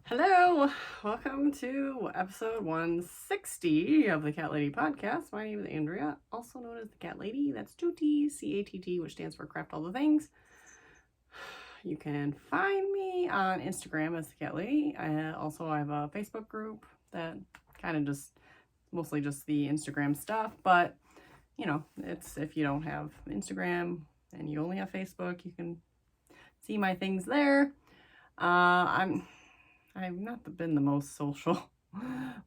Hello, welcome to episode 160 of the Cat Lady podcast. My name is Andrea, also known as the Cat Lady. That's 2T's, CATT, which stands for Craft All the Things. You can find me on Instagram as the Cat Lady. I have a Facebook group that kind of just mostly just the Instagram stuff, but you know, it's if you don't have Instagram and you only have Facebook, you can see my things there. I've not been the most social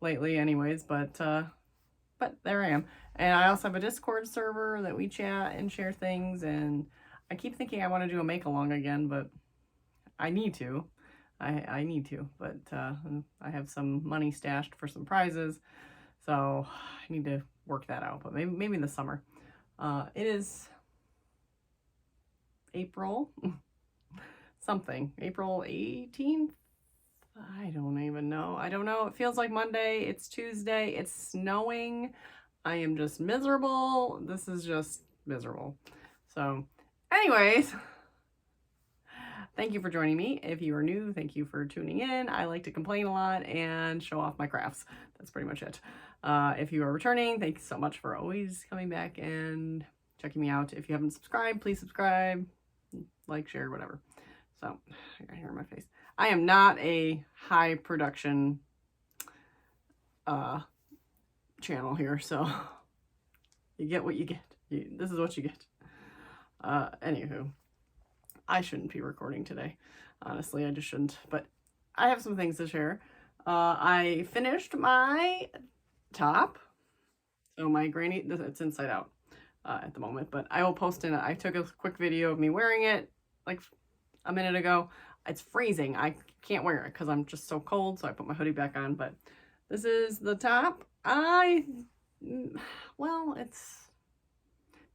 lately anyways, but there I am. And I also have a Discord server that we chat and share things, and I keep thinking I want to do a make-along again, but I need to. I need to, but I have some money stashed for some prizes, so I need to work that out, but maybe in the summer. It is April something, April 18th? I don't even know. I don't know. It feels like Monday. It's Tuesday. It's snowing. I am just miserable. This is just miserable. So, anyways, thank you for joining me. If you are new, thank you for tuning in. I like to complain a lot and show off my crafts. That's pretty much it. If you are returning, thanks so much for always coming back and checking me out. If you haven't subscribed, please subscribe, like, share, whatever. So, I got hair in my face. I am not a high production channel here, so you get what you get. This is what you get. Anywho, I shouldn't be recording today. Honestly, I just shouldn't. But I have some things to share. I finished my top. So my granny, it's inside out at the moment, but I will post in it. I took a quick video of me wearing it like a minute ago. It's freezing. I can't wear it because I'm just so cold, so I put my hoodie back on, but this is the top.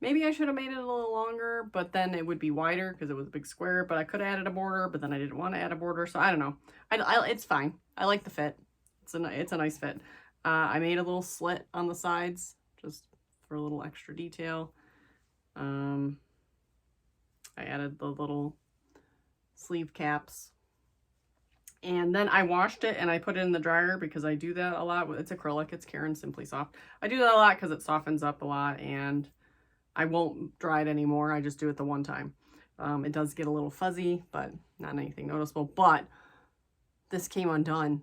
Maybe I should have made it a little longer, but then it would be wider because it was a big square, but I could have added a border, but then I didn't want to add a border, so I don't know. It's fine. I like the fit. It's a nice fit. I made a little slit on the sides just for a little extra detail. I added the little sleeve caps, and then I washed it and I put it in the dryer because I do that a lot. It's acrylic. It's Karen Simply Soft. I do that a lot because it softens up a lot, and I won't dry it anymore. I just do it the one time. It does get a little fuzzy, but not anything noticeable. But this came undone,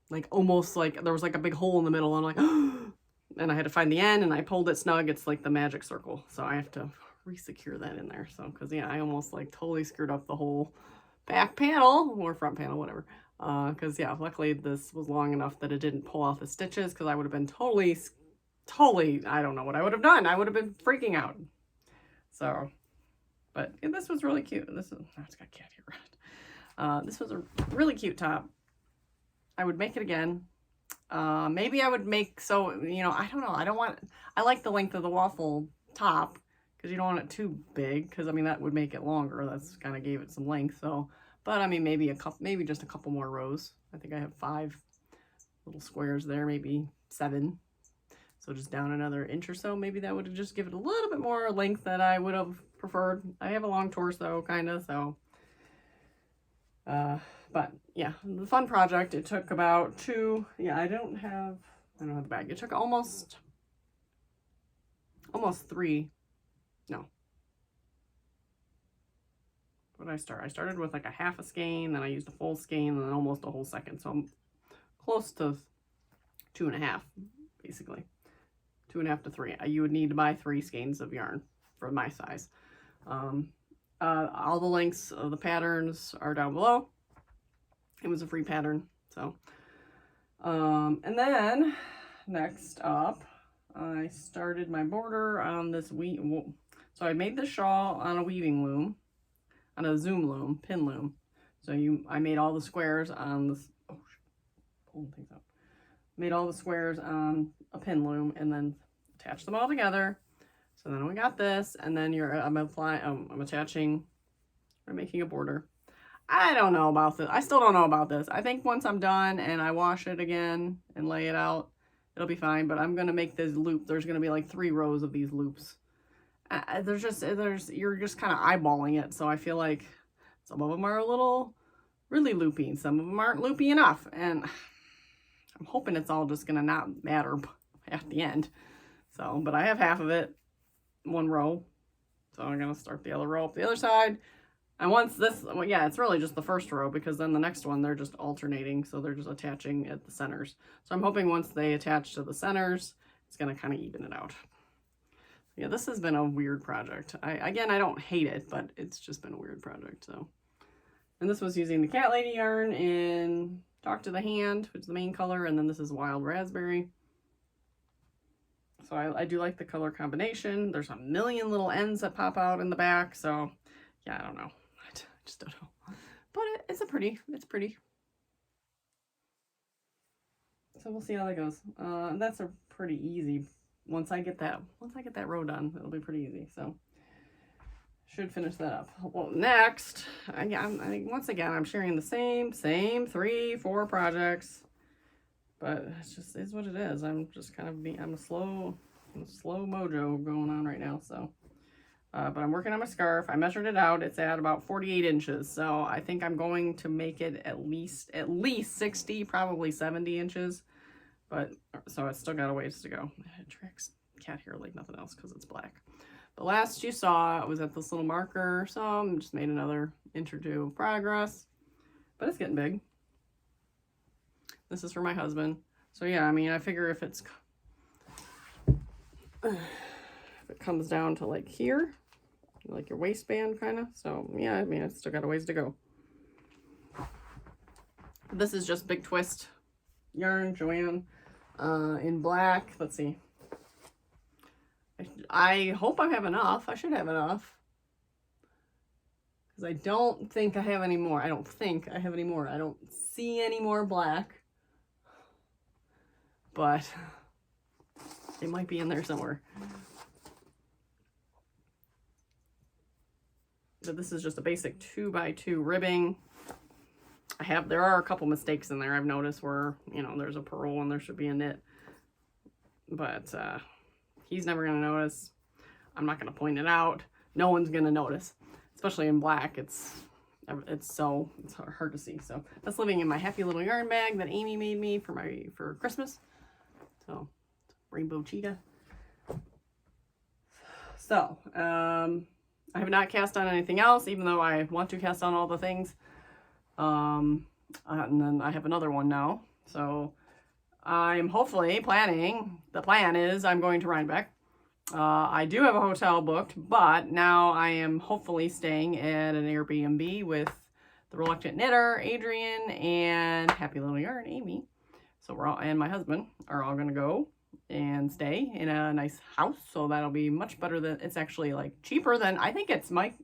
like almost like there was like a big hole in the middle. I'm like, and I had to find the end, and I pulled it snug. It's like the magic circle, so I have to re-secure that in there. So because yeah, I almost like totally screwed up the whole back panel or front panel, whatever. Because yeah, luckily this was long enough that it didn't pull off the stitches, because I would have been totally, I don't know what I would have done. I would have been freaking out. So, but yeah, this was really cute. It's got cat here. This was a really cute top. I would make it again. Maybe I would make, so, you know, I don't know. I like the length of the waffle top, because you don't want it too big, because I mean that would make it longer. That's kind of gave it some length. So, but I mean maybe just a couple more rows. I think I have 5 little squares there, maybe 7. So just down another inch or so. Maybe that would have just give it a little bit more length that I would have preferred. I have a long torso kind of, so but yeah, the fun project. It took about 2. Yeah, I don't have the bag. It took almost 3. No. What did I start? I started with like a half a skein, then I used a full skein, and then almost a whole second. So I'm close to 2.5, basically. 2.5 to 3. You would need to buy 3 skeins of yarn for my size. All the links of the patterns are down below. It was a free pattern. So, and then next up, I started my border on this so I made the shawl on a weaving loom, on a zoom loom, pin loom. So I made all the squares on this, pulling things up. Made all the squares on a pin loom and then attached them all together. So then we got this, and then I'm attaching, or making a border. I don't know about this. I still don't know about this. I think once I'm done and I wash it again and lay it out, it'll be fine. But I'm gonna make this loop. There's gonna be like 3 rows of these loops. You're just kind of eyeballing it. So I feel like some of them are a little really loopy. Some of them aren't loopy enough. And I'm hoping it's all just going to not matter at the end. So, but I have half of it, one row. So I'm going to start the other row up the other side. And once this, well, yeah, it's really just the first row, because then the next one, they're just alternating. So they're just attaching at the centers. So I'm hoping once they attach to the centers, it's going to kind of even it out. Yeah, this has been a weird project. Again, I don't hate it, but it's just been a weird project. So, and this was using the Cat Lady yarn in Talk to the Hand, which is the main color. And then this is Wild Raspberry. So I do like the color combination. There's a million little ends that pop out in the back. So yeah, I don't know. I just don't know. But it's pretty. So we'll see how that goes. That's a pretty easy. Once I get that row done, it'll be pretty easy. So should finish that up. Well, next, once again, I'm sharing the same 3-4 projects. But it's just is what it is. I'm just kind of I'm a slow mojo going on right now. So, but I'm working on my scarf. I measured it out. It's at about 48 inches. So I think I'm going to make it at least 60, probably 70 inches. But so it's still got a ways to go. It tracks cat hair like nothing else because it's black. The last you saw it was at this little marker. So I just made another inch or two of progress. But it's getting big. This is for my husband. So yeah, I mean, I figure if it comes down to like here, like your waistband kind of. So yeah, I mean, it's still got a ways to go. This is just Big Twist yarn, Joann, in black. Let's see. I hope I have enough. I should have enough. Because I don't think I have any more. I don't think I have any more. I don't see any more black. But it might be in there somewhere. But this is just a basic 2x2 ribbing. There are a couple mistakes in there I've noticed where, you know, there's a purl and there should be a knit. But he's never going to notice. I'm not going to point it out. No one's going to notice. Especially in black, it's hard to see. So that's living in my happy little yarn bag that Amy made me for Christmas. So, rainbow cheetah. So, I have not cast on anything else, even though I want to cast on all the things. And then I have another one now. So, I'm hopefully planning, the plan is I'm going to Rhinebeck. I do have a hotel booked, but now I am hopefully staying at an Airbnb with the Reluctant Knitter, Adrian, and Happy Little Yarn, Amy. So and my husband are all going to go and stay in a nice house. So that'll be much better than, it's actually like cheaper than, I think it's might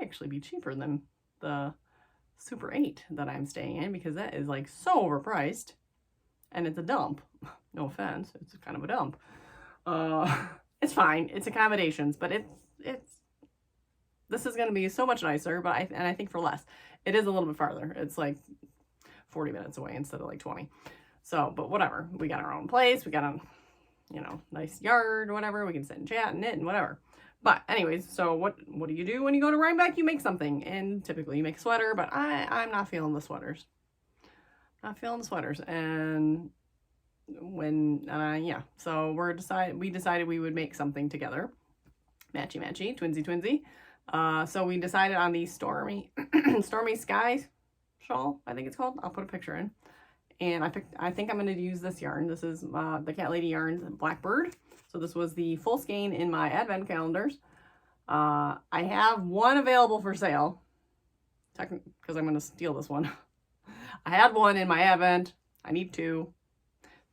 actually be cheaper than the Super 8 that I'm staying in, because that is like so overpriced and it's a dump. No offense. It's kind of a dump. It's fine. It's accommodations, but this is going to be so much nicer, but I think for less. It is a little bit farther. It's like 40 minutes away instead of like 20. So, but whatever. We got our own place. We got a, you know, nice yard or whatever. We can sit and chat and knit and whatever. But anyways, so what do you do when you go to Rhinebeck? You make something, and typically you make a sweater, but I'm not feeling the sweaters. Not feeling the sweaters. And so we decided we would make something together. Matchy, twinsy. So we decided on the Stormy Sky shawl, I think it's called. I'll put a picture in. And I think I'm going to use this yarn. This is the Cat Lady Yarns Blackbird. So this was the full skein in my advent calendars. I have one available for sale, because I'm going to steal this one. I had one in my advent. I need two.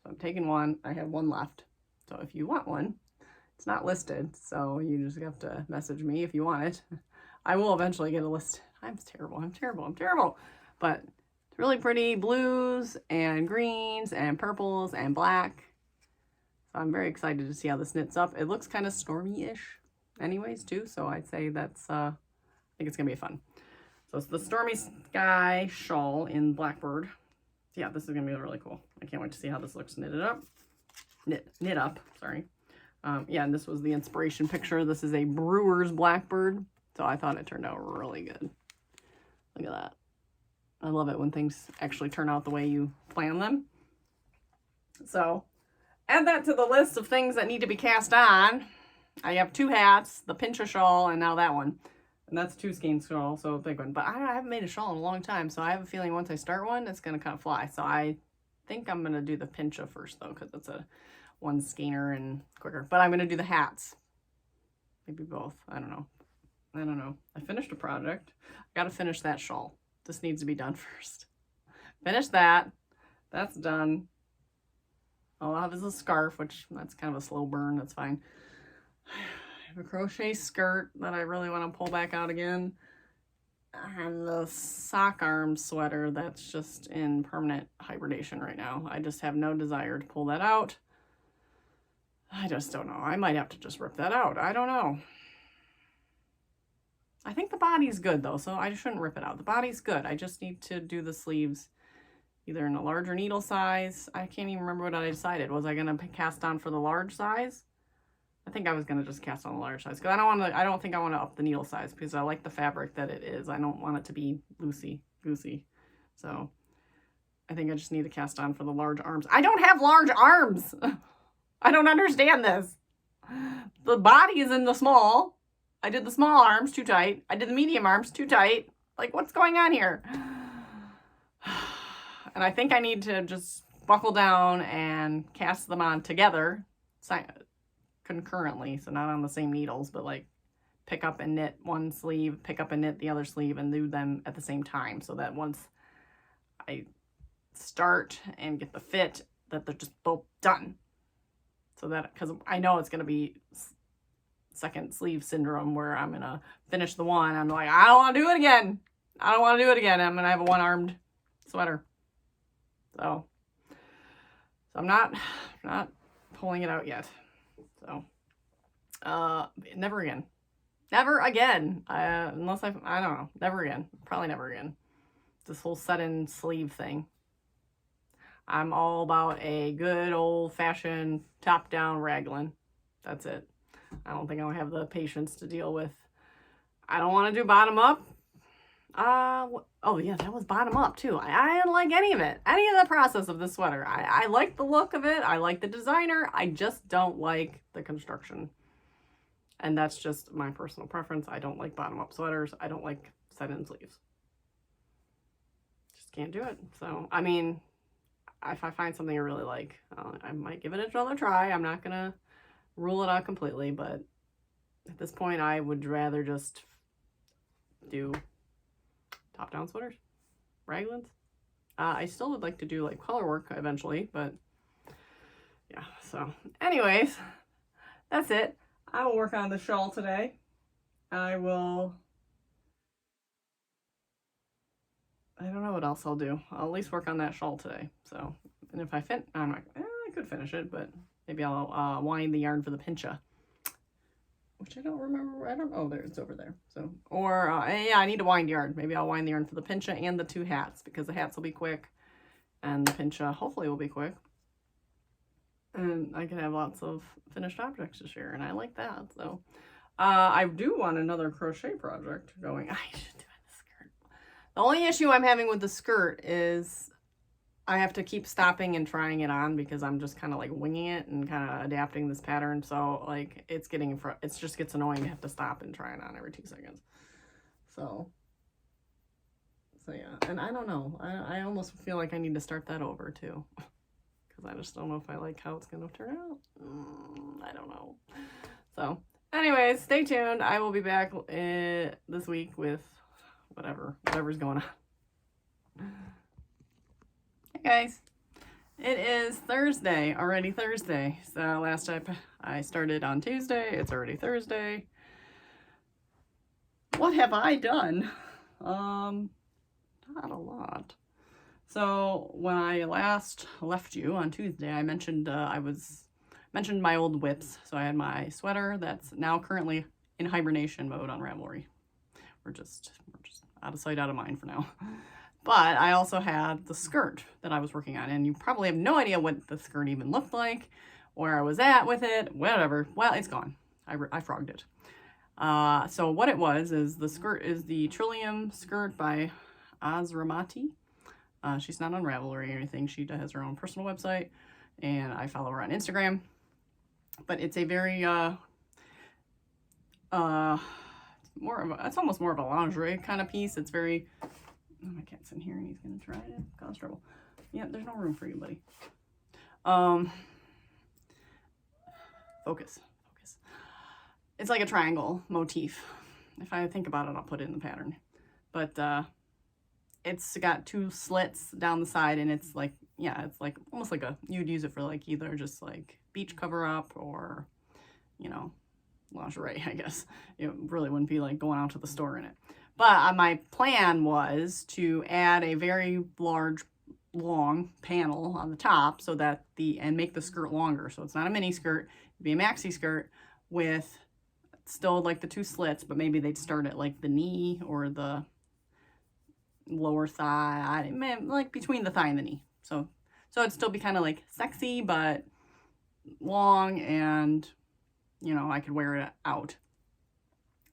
So I'm taking one. I have one left. So if you want one, it's not listed. So you just have to message me if you want it. I will eventually get a list. I'm terrible. But it's really pretty blues and greens and purples and black. So I'm very excited to see how this knits up. It looks kind of stormy-ish anyways too. So I'd say that's, I think it's going to be fun. So it's the Stormy Sky shawl in Blackbird. Yeah, this is going to be really cool. I can't wait to see how this looks knit up, sorry. Yeah, and this was the inspiration picture. This is a Brewer's Blackbird. So I thought it turned out really good. Look at that. I love it when things actually turn out the way you plan them. So add that to the list of things that need to be cast on. I have 2 hats, the pincha shawl, and now that one. And that's 2 skein shawl, so big one. But I haven't made a shawl in a long time, so I have a feeling once I start one, it's going to kind of fly. So I think I'm going to do the pincha first, though, because it's a 1 skeiner and quicker. But I'm going to do the hats. Maybe both. I don't know. I finished a project. I got to finish that shawl. This needs to be done first. Finish that. That's done. All I have is a scarf, which that's kind of a slow burn. That's fine. I have a crochet skirt that I really want to pull back out again. And the sock arm sweater that's just in permanent hibernation right now. I just have no desire to pull that out. I just don't know. I might have to just rip that out. I don't know. I think the body's good though, so I shouldn't rip it out. The body's good. I just need to do the sleeves either in a larger needle size. I can't even remember what I decided. Was I going to cast on for the large size? I think I was going to just cast on the large size because I don't think I want to up the needle size because I like the fabric that it is. I don't want it to be loosey-goosey. So I think I just need to cast on for the large arms. I don't have large arms. I don't understand this. The body is in the small. I did the small arms too tight. I did the medium arms too tight. Like, what's going on here? And I think I need to just buckle down and cast them on together concurrently. So not on the same needles, but like pick up and knit one sleeve, pick up and knit the other sleeve, and do them at the same time. So that once I start and get the fit, that they're just both done. So that, because I know it's going to be second sleeve syndrome where I'm going to finish the one. I'm like, I don't want to do it again. I don't want to do it again. I'm going to have a one-armed sweater. So I'm not pulling it out yet. So, never again. Never again. Unless I don't know. Never again. Probably never again. This whole set-in sleeve thing. I'm all about a good old-fashioned top-down raglan. That's it. I don't think I'll have the patience to deal with. I don't want to do bottom-up. Oh yeah, that was bottom-up too. I didn't like any of it. Any of the process of this sweater. I like the look of it. I like the designer. I just don't like the construction. And that's just my personal preference. I don't like bottom-up sweaters. I don't like set-in sleeves. Just can't do it. So, I mean, if I find something I really like, I might give it another try. I'm not going to rule it out completely, but at this point, I would rather just do top-down sweaters, raglans. I still would like to do like color work eventually, but yeah. So anyways, that's it. I will work on the shawl today. I don't know what else I'll do. I'll at least work on that shawl today. So, and if I I could finish it, but maybe I'll wind the yarn for the pincha, which I don't remember. It's over there. So, or yeah, I need to wind yarn. Maybe I'll wind the yarn for the pincha and the 2 hats because the hats will be quick and the pincha hopefully will be quick. And I can have lots of finished objects this year, and I like that. So, I do want another crochet project going. I should do the skirt. The only issue I'm having with the skirt is I have to keep stopping and trying it on because I'm just kind of like winging it and kind of adapting this pattern. So like it just gets annoying to have to stop and try it on every 2 seconds. So yeah, and I don't know. I almost feel like I need to start that over too. Because I just don't know if I like how it's going to turn out. I don't know. So anyways, stay tuned. I will be back this week with whatever's going on. Hey guys, it is Thursday, already Thursday. So last time I started on Tuesday, it's already Thursday. What have I done? Not a lot. So when I last left you on Tuesday, I mentioned mentioned my old whips. So I had my sweater that's now currently in hibernation mode on Ravelry. We're just out of sight, out of mind for now. But I also had the skirt that I was working on, and you probably have no idea what the skirt even looked like, where I was at with it, whatever. Well, it's gone. I frogged it. So what it was is the skirt is the Trillium skirt by Azramati. She's not on Ravelry or anything. She has her own personal website, and I follow her on Instagram. But it's a very it's almost more of a lingerie kind of piece. It's very, oh, my cat's in here and he's gonna try to cause trouble. Yeah, there's no room for you, buddy. Focus. It's like a triangle motif. If I think about it, I'll put it in the pattern. But it's got 2 slits down the side, and it's like, yeah, it's like almost like you'd use it for like either just like beach cover up or, you know, lingerie, I guess. It really wouldn't be like going out to the store in it. But my plan was to add a very large, long panel on the top so that and make the skirt longer. So it's not a mini skirt, it'd be a maxi skirt with still like the 2 slits, but maybe they'd start at like the knee or the lower thigh, like between the thigh and the knee. So it'd still be kind of like sexy, but long, and you know, I could wear it out.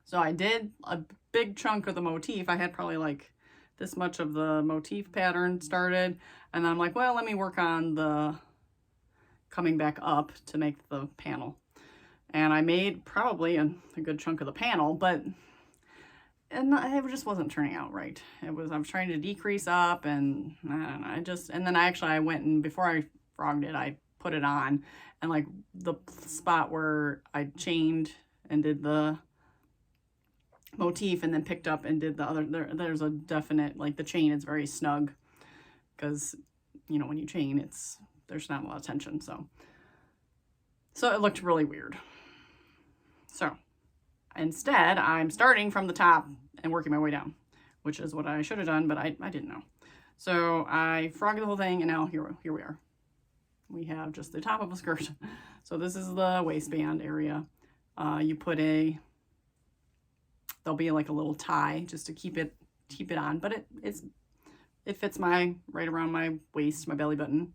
So I did a big chunk of the motif. I had probably like this much of the motif pattern started, and then I'm like, well, let me work on the coming back up to make the panel. And I made probably a good chunk of the panel, and it just wasn't turning out right. I was trying to decrease up, and I went, and before I frogged it, I put it on, and like the spot where I chained and did the motif and then picked up and did the other, there's a definite, like the chain is very snug, because you know, when you chain, there's not a lot of tension, so it looked really weird. So instead, I'm starting from the top and working my way down, which is what I should have done, but I didn't know. So I frogged the whole thing, and now here we are. We have just the top of a skirt. So this is the waistband area. You put there'll be like a little tie just to keep it on, but it fits right around my waist, my belly button.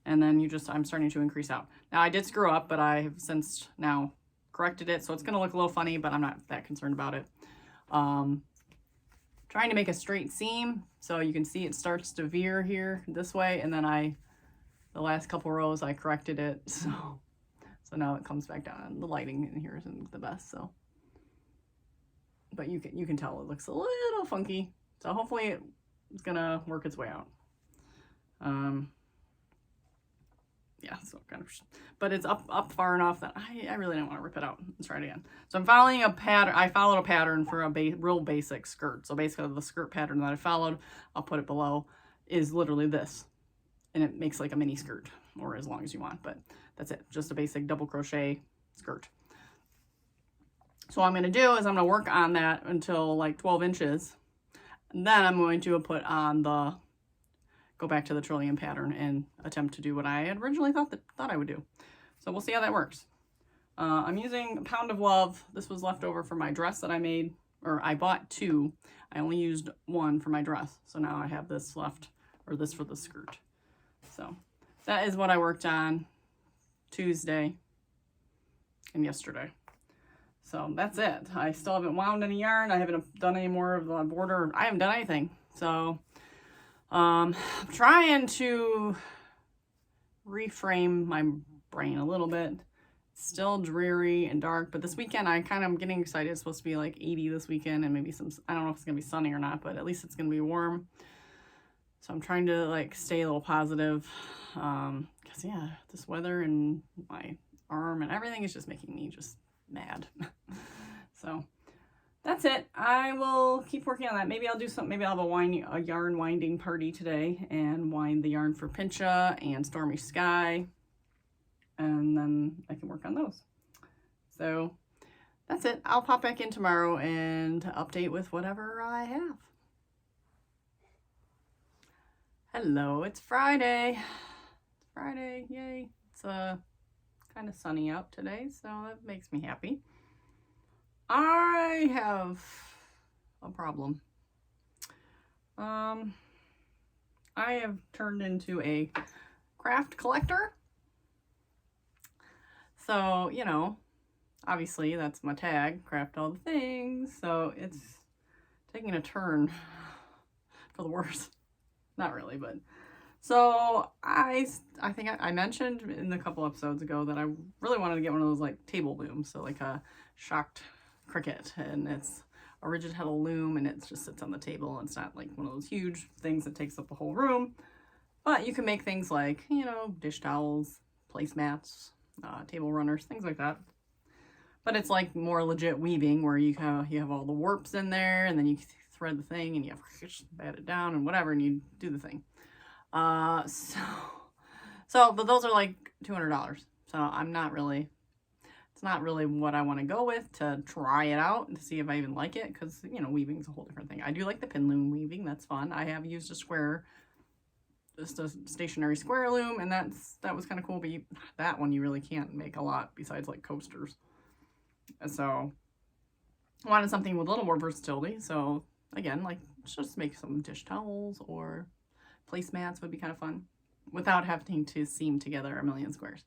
And then I'm starting to increase out. Now I did screw up, but I have since now corrected it, so it's gonna look a little funny, but I'm not that concerned about it. Trying to make a straight seam, so you can see it starts to veer here this way, and then the last couple rows I corrected it, so now it comes back down. The lighting in here isn't the best, but you can tell it looks a little funky. So hopefully it's gonna work its way out. Yeah, so kind of, but it's up far enough that I really don't want to rip it out. Let's try it again. So I'm following a pattern. I followed a pattern for a real basic skirt. So basically the skirt pattern that I followed, I'll put it below, is literally this. And it makes like a mini skirt, or as long as you want, but that's it. Just a basic double crochet skirt. So what I'm going to do is I'm going to work on that until like 12 inches. And then I'm going to go back to the trillium pattern and attempt to do what I had originally thought I would do. So we'll see how that works. I'm using a pound of love. This was left over from my dress that I made, or I bought 2. I only used 1 for my dress. So now I have this left, or this for the skirt. So that is what I worked on Tuesday and yesterday. So that's it. I still haven't wound any yarn. I haven't done any more of the border. I haven't done anything. So I'm trying to reframe my brain a little bit. It's still dreary and dark, but this weekend I'm getting excited. It's supposed to be like 80 this weekend, and maybe I don't know if it's gonna be sunny or not, but at least it's gonna be warm. So I'm trying to like stay a little positive, because yeah, this weather and my arm and everything is just making me just mad. So that's it. I will keep working on that. Maybe I'll do something. Maybe I'll have a yarn winding party today and wind the yarn for Pincha and Stormy Sky, and then I can work on those. So that's it. I'll pop back in tomorrow and update with whatever I have. Hello, it's Friday. It's Friday, yay. It's kind of sunny out today, so that makes me happy. I have a problem. I have turned into a craft collector. So, you know, obviously that's my tag, craft all the things. So it's taking a turn for the worse. Not really, but so I think I mentioned in a couple episodes ago that I really wanted to get one of those like table looms, so like a Schacht Cricut, and it's a rigid heddle loom, and it just sits on the table. It's not like one of those huge things that takes up the whole room, but you can make things like, you know, dish towels, placemats, table runners, things like that. But it's like more legit weaving, where you have all the warps in there, and then you thread the thing, and you have to bat it down and whatever, and you do the thing. But those are like $200. So I'm not really, it's not really what I want to go with to try it out to see if I even like it, because, you know, weaving's a whole different thing. I do like the pin loom weaving. That's fun. I have used just a stationary square loom, and that was kind of cool, but that one you really can't make a lot besides like coasters. So I wanted something with a little more versatility. So again, like, just make some dish towels or placemats would be kind of fun without having to seam together a million squares.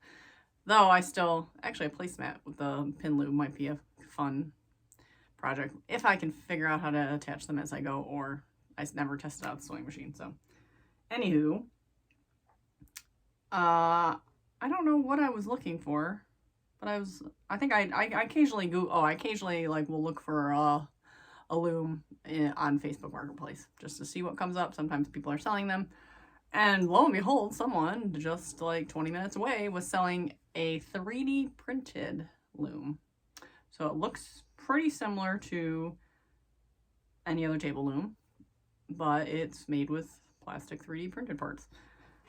Though actually a placemat with the pin loom might be a fun project if I can figure out how to attach them as I go, or I never tested out the sewing machine. So anywho, I don't know what I was looking for, but I think I occasionally I occasionally like will look for a loom on Facebook Marketplace just to see what comes up. Sometimes people are selling them, and lo and behold, someone just like 20 minutes away was selling a 3D printed loom. So it looks pretty similar to any other table loom, but it's made with plastic 3D printed parts.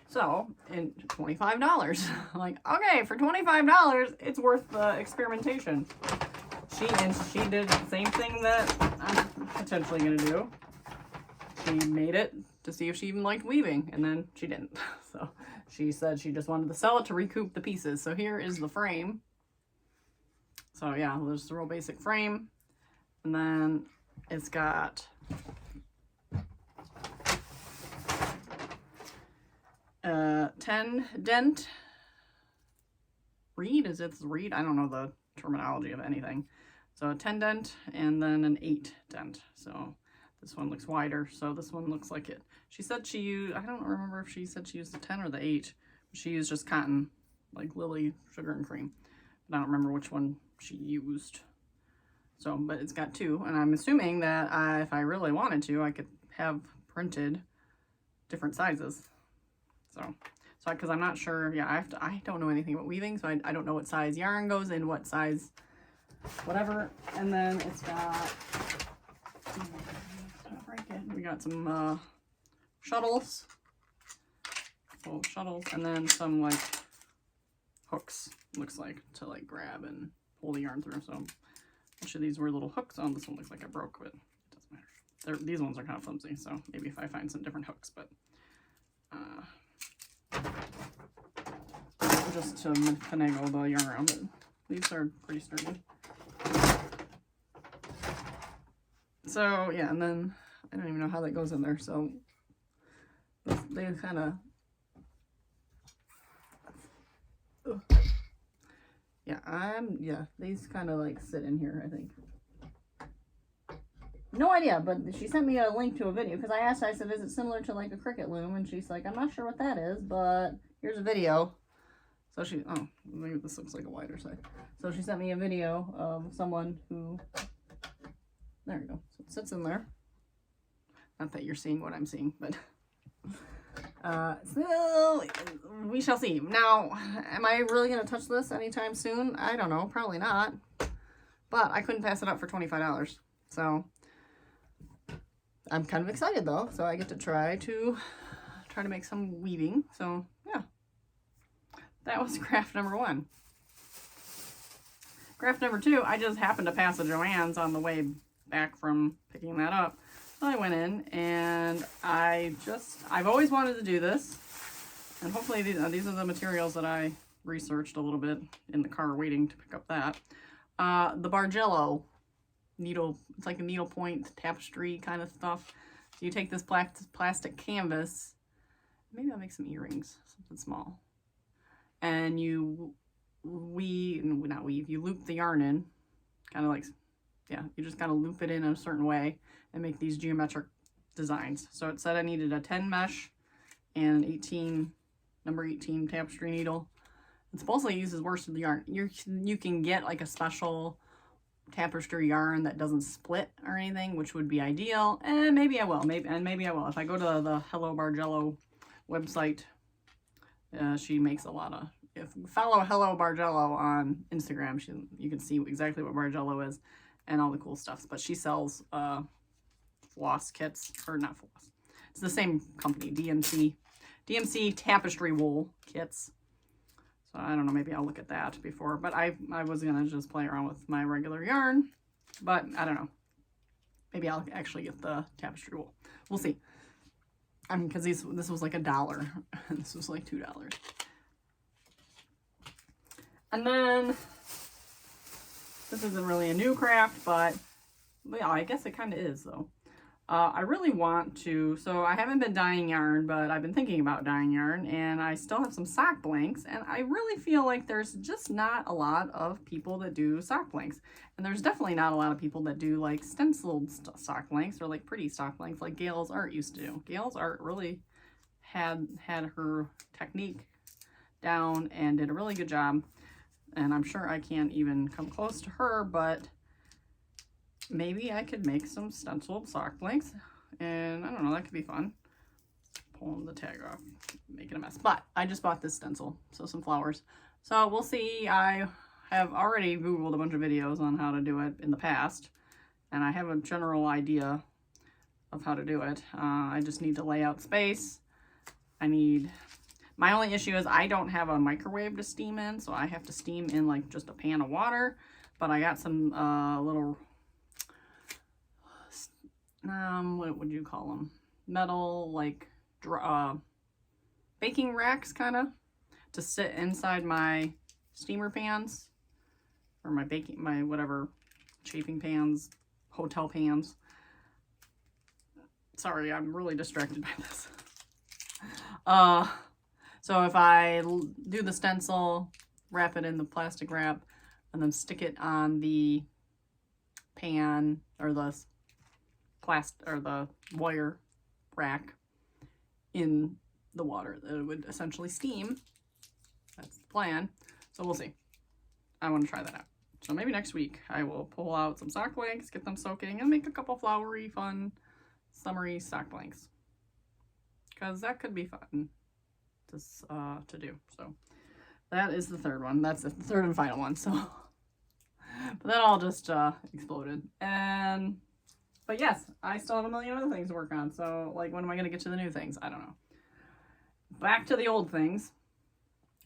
So, in $25. Like, okay, for $25, it's worth the experimentation. She did the same thing that I'm potentially gonna do. She made it to see if she even liked weaving, and then she didn't. So she said she just wanted to sell it to recoup the pieces. So here is the frame. So yeah, there's the real basic frame, and then it's got a 10 dent reed. Is it reed? I don't know the terminology of anything. So a 10 dent and then an 8 dent. So this one looks wider. So this one looks like it. She said she used, I don't remember if she said she used the 10 or the 8. She used just cotton, like Lily sugar and cream. But I don't remember which one she used. So, but it's got 2. And I'm assuming that if I really wanted to, I could have printed different sizes. So because I'm not sure, yeah, I don't know anything about weaving, so I don't know what size yarn goes in what size whatever. And then it's got, we got some shuttles, and then some like hooks, looks like, to like grab and pull the yarn through. So each of these were little hooks on. This one looks like I broke, but it doesn't matter. These ones are kind of flimsy, so maybe if I find some different hooks, but just to finagle the yarn around it. These are pretty sturdy. So yeah, and then I don't even know how that goes in there. So they kind of, yeah, these kind of like sit in here, I think. No idea, but she sent me a link to a video, because I asked her, I said, is it similar to like a Cricut loom? And she's like, I'm not sure what that is, but here's a video. So oh, maybe this looks like a wider side. So she sent me a video of someone who, there we go. So it sits in there. Not that you're seeing what I'm seeing, but so we shall see. Now, am I really going to touch this anytime soon? I don't know, probably not. But I couldn't pass it up for $25. So I'm kind of excited though. So I get to try to make some weaving. So yeah. That was craft number 1. Craft number 2, I just happened to pass a Joann's on the way back from picking that up. So I went in, and I've always wanted to do this. And hopefully these are the materials that I researched a little bit in the car waiting to pick up that. The Bargello needle, it's like a needlepoint tapestry kind of stuff. So you take this plastic canvas, maybe I'll make some earrings, something small. And you you loop the yarn in, kind of like, yeah, you just kind of loop it in a certain way and make these geometric designs. So it said I needed a 10 mesh and an number 18 tapestry needle. It supposedly uses worsted yarn. You can get like a special tapestry yarn that doesn't split or anything, which would be ideal. And maybe I will. Maybe I will. If I go to the Hello Bargello website, she makes a lot of. If you follow Hello Bargello on Instagram, you can see exactly what Bargello is and all the cool stuff. But she sells floss kits, or not floss. It's the same company, DMC tapestry wool kits. So I don't know, maybe I'll look at that before. But I was gonna just play around with my regular yarn, but I don't know. Maybe I'll actually get the tapestry wool. We'll see. I mean, because this was like $1, and this was like $2. And then, this isn't really a new craft, but yeah, I guess it kind of is though. I really want to, so I haven't been dyeing yarn, but I've been thinking about dyeing yarn, and I still have some sock blanks, and I really feel like there's just not a lot of people that do sock blanks. And there's definitely not a lot of people that do like stenciled sock blanks or like pretty sock blanks like Gail's Art used to do. Gail's Art really had her technique down and did a really good job. And I'm sure I can't even come close to her, but maybe I could make some stenciled sock blanks. And I don't know, that could be fun. Pulling the tag off, making a mess. But I just bought this stencil, so some flowers. So we'll see. I have already Googled a bunch of videos on how to do it in the past. And I have a general idea of how to do it. I just need to lay out space. My only issue is I don't have a microwave to steam in, so I have to steam in like just a pan of water. But I got some little, what would you call them? Metal, like, baking racks, kind of, to sit inside my steamer pans, or my whatever, chafing pans, hotel pans. Sorry, I'm really distracted by this. So if I do the stencil, wrap it in the plastic wrap, and then stick it on the pan or the wire rack in the water, that it would essentially steam. That's the plan. So we'll see. I want to try that out. So maybe next week I will pull out some sock blanks, get them soaking, and make a couple flowery, fun, summery sock blanks. Because that could be fun to do. So that is the third one. That's the third and final one. So, but that all just exploded. But yes, I still have a million other things to work on. So like, when am I going to get to the new things? I don't know. Back to the old things.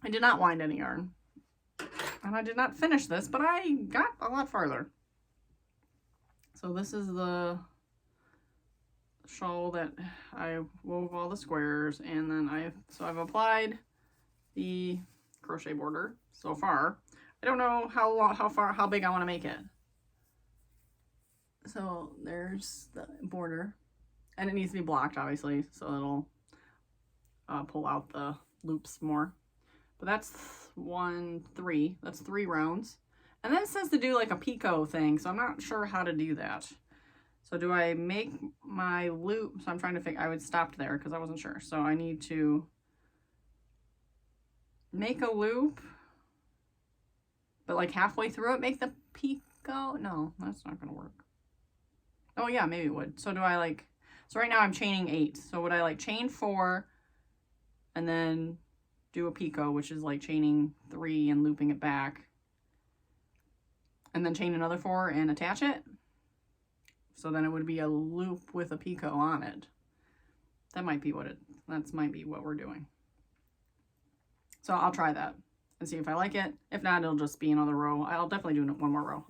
I did not wind any yarn. And I did not finish this, but I got a lot farther. So this is the shawl that I wove all the squares, and then I've applied the crochet border so far. I don't know how big I want to make it. So there's the border, and it needs to be blocked, obviously, so it'll pull out the loops more. But that's that's 3 rounds. And then it says to do like a picot thing, so I'm not sure how to do that. So do I make my loop? So I'm trying to figure, I would stop there because I wasn't sure. So I need to make a loop, but like halfway through it, make the picot? No, that's not gonna work. Oh yeah, maybe it would. So do I like, so right now I'm chaining 8. So would I like chain 4 and then do a picot, which is like chaining 3 and looping it back, and then chain another 4 and attach it? So then it would be a loop with a picot on it. That might be what we're doing. So I'll try that and see if I like it. If not, it'll just be another row. I'll definitely do one more row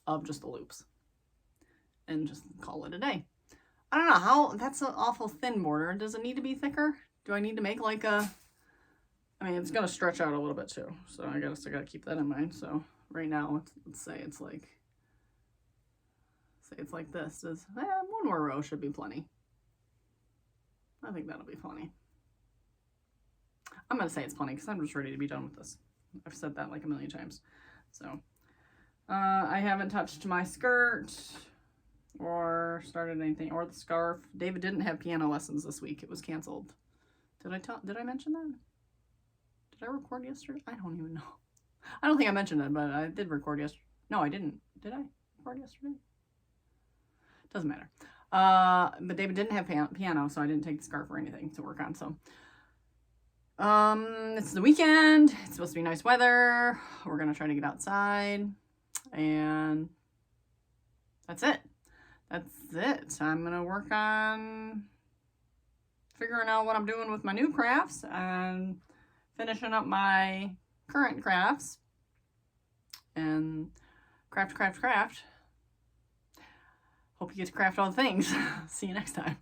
of just the loops and just call it a day. I don't know that's an awful thin border. Does it need to be thicker? Do I need to make like I mean, it's gonna stretch out a little bit too. So I gotta keep that in mind. So right now, let's say it's like, this is, one more row should be plenty. I think that'll be plenty. I'm gonna say it's plenty because I'm just ready to be done with this. I've said that like a million times. So I haven't touched my skirt. or started anything, or the scarf. David didn't have piano lessons this week. It was canceled. Did I mention that? Did I record yesterday? I don't even know. I don't think I mentioned it, but I did record yesterday. No, I didn't. Did I record yesterday? Doesn't matter. But David didn't have piano, so I didn't take the scarf or anything to work on. So, it's the weekend. It's supposed to be nice weather. We're gonna try to get outside, and that's it. That's it. I'm gonna work on figuring out what I'm doing with my new crafts and finishing up my current crafts. And craft. Hope you get to craft all the things. See you next time.